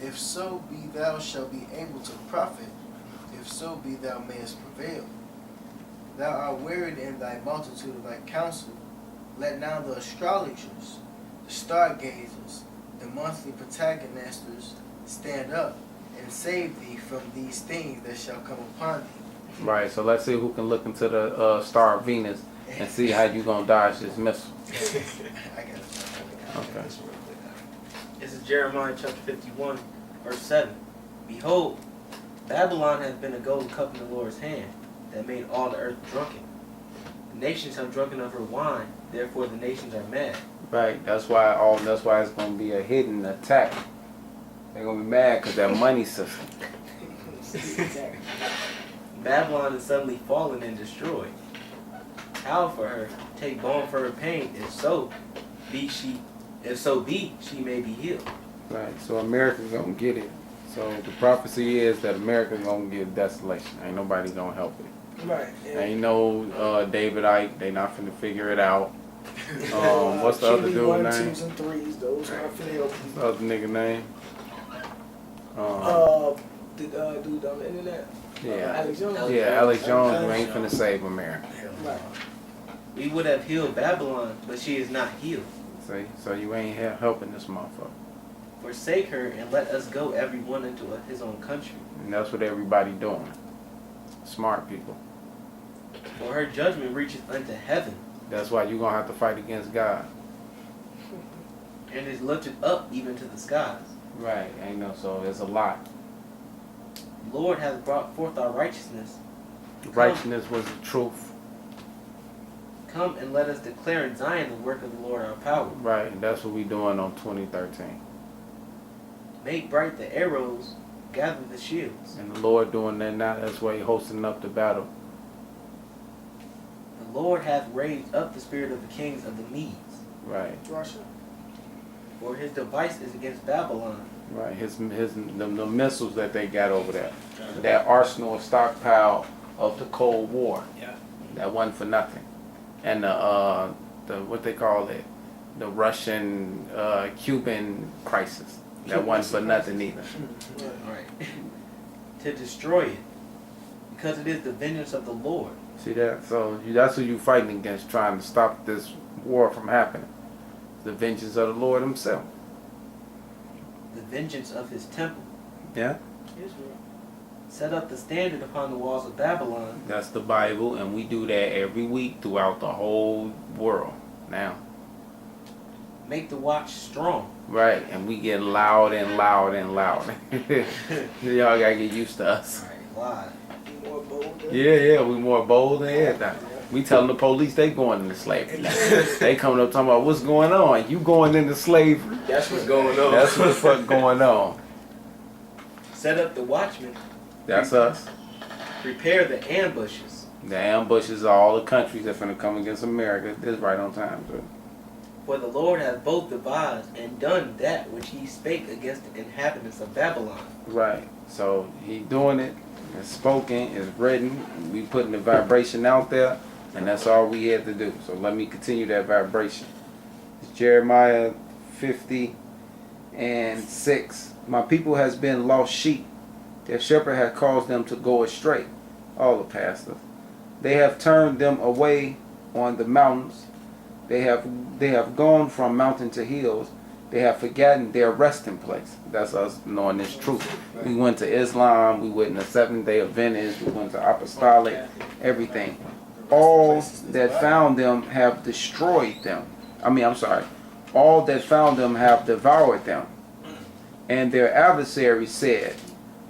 If so be thou shalt be able to profit, if so be thou mayest prevail. Thou art wearied in thy multitude of thy counsel. Let now the astrologers, the stargazers, the monthly protagonisters stand up and save thee from these things that shall come upon thee. Right, so let's see who can look into the star of Venus and see how you gonna dodge this missile. I got it. Okay. This is Jeremiah chapter 51, verse 7. Behold, Babylon has been a golden cup in the Lord's hand, that made all the earth drunken. The nations have drunken of her wine, therefore the nations are mad. Right, that's why it's gonna be a hidden attack. They're gonna be mad because that money system. Babylon is suddenly fallen and destroyed. Howl for her, take balm for her pain, if so be, she may be healed. Right, so America's gonna get it. So the prophecy is that America's gonna get desolation. Ain't nobody gonna help it. Right. Ain't no David Icke. They not finna figure it out. What's the other dude one, name? twos, and threes. Those are finna help What's you. the other nigga name? The dude on the internet. Yeah. Alex Jones. Yeah, Alex Jones who ain't finna save America. Right. We would have healed Babylon, but she is not healed. See, so you ain't helping this motherfucker. Forsake her and let us go every one into his own country. And that's what everybody doing. Smart people. For her judgment reaches unto heaven, That's why you gonna have to fight against God. and is lifted up even to the skies. Right, ain't no, so there's a lot. The Lord hath brought forth our righteousness. Righteousness was the truth. Come and let us declare in Zion the work of the Lord our power. Right, and that's what we doing on 2013. Make bright the arrows, gather the shields. And the Lord doing that now, that's why he hosting up the battle. The Lord hath raised up the spirit of the kings of the Medes. Right, Russia. For his device is against Babylon. right. The missiles that they got over there. That arsenal stockpile of the Cold War. Yeah. That wasn't for nothing. And the what they call it, the Russian Cuban crisis. That wasn't for nothing either. Right. To destroy it. Because it is the vengeance of the Lord. See that? So that's who you fighting against, trying to stop this war from happening. The vengeance of the Lord himself. The vengeance of his temple. Yeah? Israel. Set up the standard upon the walls of Babylon. That's the Bible, and we do that every week throughout the whole world now. Make the watch strong. Right, and we get loud and loud and loud. Y'all gotta get used to us. Live. Be more bold. Yeah, we more bold than everything. We telling the police they going into slavery. They coming up talking about what's going on. You going into slavery? That's what's going on. That's what the fuck going on. Set up the watchmen. That's us. Prepare the ambushes. The ambushes are all the countries that finna come against America. This right on time, so. For the Lord hath both devised and done that which he spake against the inhabitants of Babylon. Right. So he doing it. It's spoken. It's written. We putting the vibration out there, and that's all we had to do. So let me continue that vibration. It's Jeremiah 50 and 6. My people has been lost sheep. Their shepherd hath caused them to go astray. All the pastors. They have turned them away on the mountains. They have gone from mountain to hills. They have forgotten their resting place. That's us knowing this truth. We went to Islam. We went to Seventh-day Adventists. We went to Apostolic. Everything. All that found them have destroyed them. All that found them have devoured them. And their adversaries said,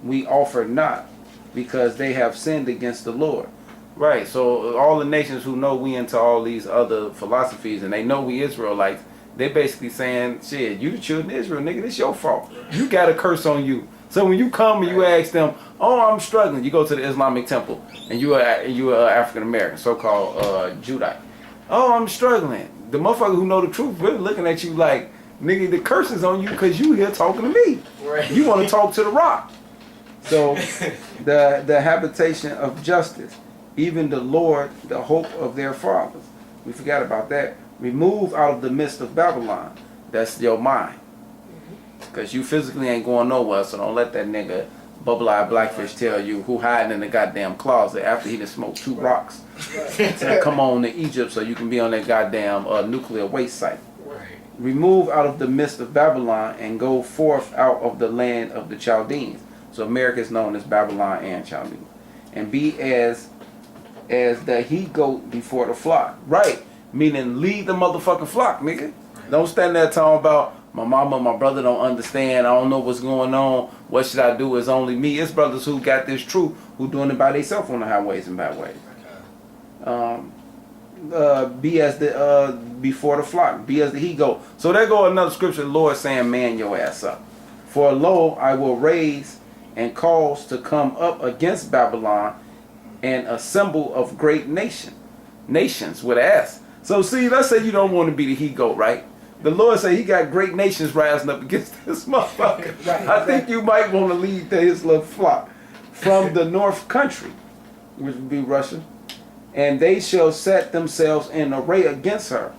we offer not, because they have sinned against the Lord. Right, so all the nations who know we into all these other philosophies and they know we Israelites, they basically saying, shit, you the children of Israel, nigga, this your fault. You got a curse on you. So when you come and you ask them, oh, I'm struggling, you go to the Islamic temple and you are African American, so-called Judite. Oh, I'm struggling. The motherfucker who know the truth really looking at you like, nigga, the curse is on you because you here talking to me. Right. You want to talk to the rock. So the habitation of justice, even the Lord, the hope of their fathers. We forgot about that. Remove out of the midst of Babylon. That's your mind. Because you physically ain't going nowhere, so don't let that nigga bubble-eyed blackfish tell you who hiding in the goddamn closet after he done smoked 2 rocks. To come on to Egypt so you can be on that goddamn nuclear waste site. Right. Remove out of the midst of Babylon and go forth out of the land of the Chaldeans. So America is known as Babylon and Chaldean. And be as the he-goat before the flock. Right. Meaning lead the motherfucking flock, nigga. Don't stand there talking about my mama, my brother don't understand. I don't know what's going on. What should I do? It's only me. It's brothers who got this truth who doing it by themselves on the highways and byways. Be as the before the flock. Be as the he goat. So there go another scripture. The Lord saying, man your ass up. For lo, I will raise and cause to come up against Babylon and a symbol of great nations with an S. So see, let's say you don't want to be the he goat, right? The Lord say he got great nations rising up against this motherfucker. Right, I think you might want to lead to his little flock from the north country, which would be Russia, and they shall set themselves in array against her.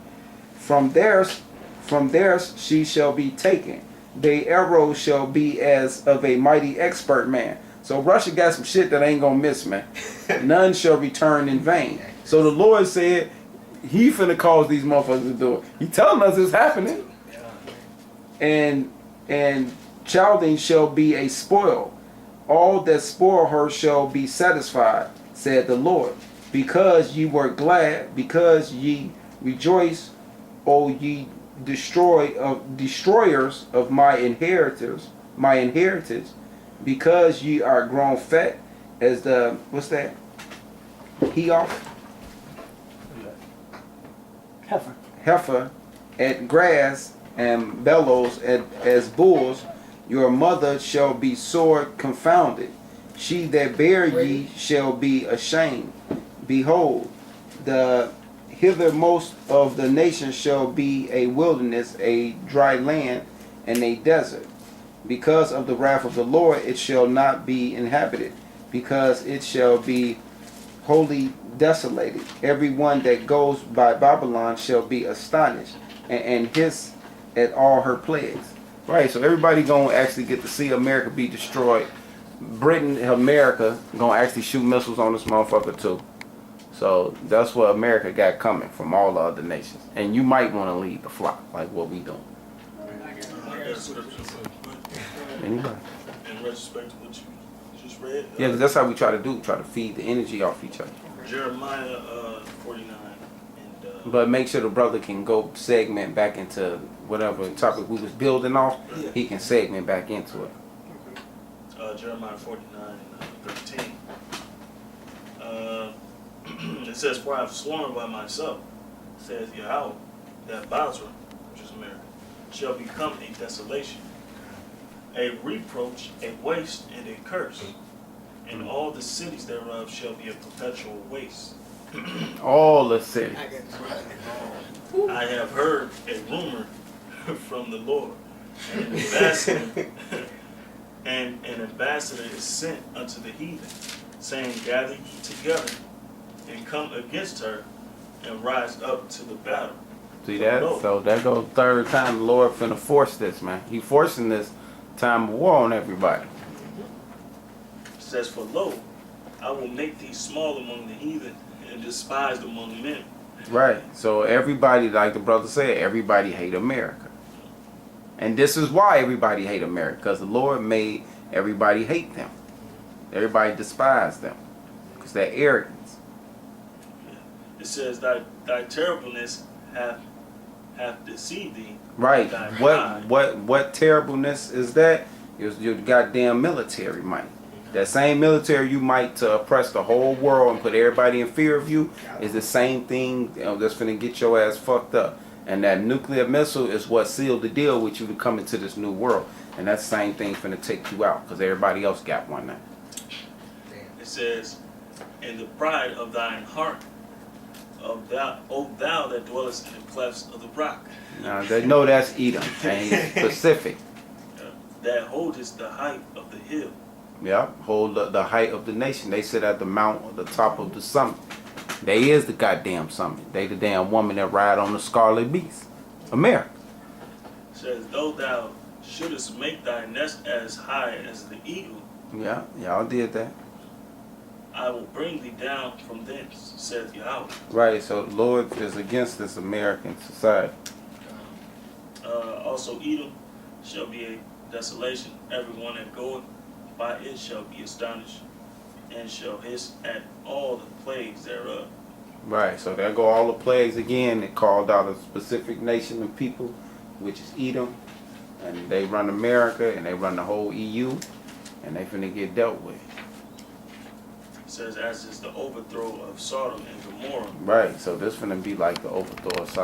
From theirs she shall be taken. Their arrows shall be as of a mighty expert man. So Russia got some shit that ain't gonna miss, man. None shall return in vain. So the Lord said, he finna cause these motherfuckers to do it. He telling us it's happening. And Chaldean shall be a spoil. All that spoil her shall be satisfied, said the Lord. Because ye were glad, because ye rejoice, O ye destroyers of my inheritors, because ye are grown fat as the, what's that? He-off? Heifer at grass and bellows as bulls, your mother shall be sore confounded. She that bare ye shall be ashamed. Behold, the hithermost of the nations shall be a wilderness, a dry land, and a desert. Because of the wrath of the Lord it shall not be inhabited, because it shall be wholly desolated. Everyone that goes by Babylon shall be astonished and hiss at all her plagues. Right, so everybody gonna actually get to see America be destroyed. Britain, America, gonna actually shoot missiles on this motherfucker too. So that's what America got coming from all the other nations. And you might want to lead the flock, like what we doing. Anybody? In retrospect to what you just read. Yeah, 'cause that's how we try to feed the energy off each other. Jeremiah 49. And, But make sure the brother can go segment back into whatever topic we was building off. Yeah. He can segment back into it. Jeremiah 49 and 13. It says, for I have sworn by myself, says Yahweh, that Basra, which is America, shall become a desolation, a reproach, a waste, and a curse. And all the cities thereof shall be a perpetual waste. All the cities. I have heard a rumor from the Lord, and an ambassador, and an ambassador is sent unto the heathen, saying, gather ye together, and come against her, and rise up to the battle. See that? So that goes third time the Lord finna force this, man. He forcing this time of war on everybody. It says, for lo, I will make thee small among the heathen, and despised among men. Right. So everybody, like the brother said, everybody hate America. And this is why everybody hate America, because the Lord made everybody hate them. Everybody despise them, because they're arrogance. It says, thy terribleness hath deceived thee. Right. Thy pride. What terribleness is that? It's your goddamn military might. That same military you might to oppress the whole world and put everybody in fear of you is the same thing that's finna get your ass fucked up. And that nuclear missile is what sealed the deal with you to come into this new world. And that same thing finna take you out because everybody else got one now. It says, in the pride of thine heart, O thou that dwellest in the clefts of the rock. Now they know that's Edom and Pacific. That holdest the height of the hill. Yeah, hold the height of the nation. They sit at the mount or the top of the summit. They is the goddamn summit. They the damn woman that ride on the scarlet beast. America. It says, though thou shouldest make thy nest as high as the eagle, Yeah, y'all did that. I will bring thee down from thence, saith Yahweh. Right, so the Lord is against this American society. Also Edom shall be a desolation. Everyone that goeth by it shall be astonished, and shall hiss at all the plagues thereof. Right, so there go all the plagues again. It called out a specific nation of people, which is Edom, and they run America, and they run the whole EU, and they finna get dealt with. It says, as is the overthrow of Sodom and Gomorrah. Right, so this finna be like the overthrow of Sodom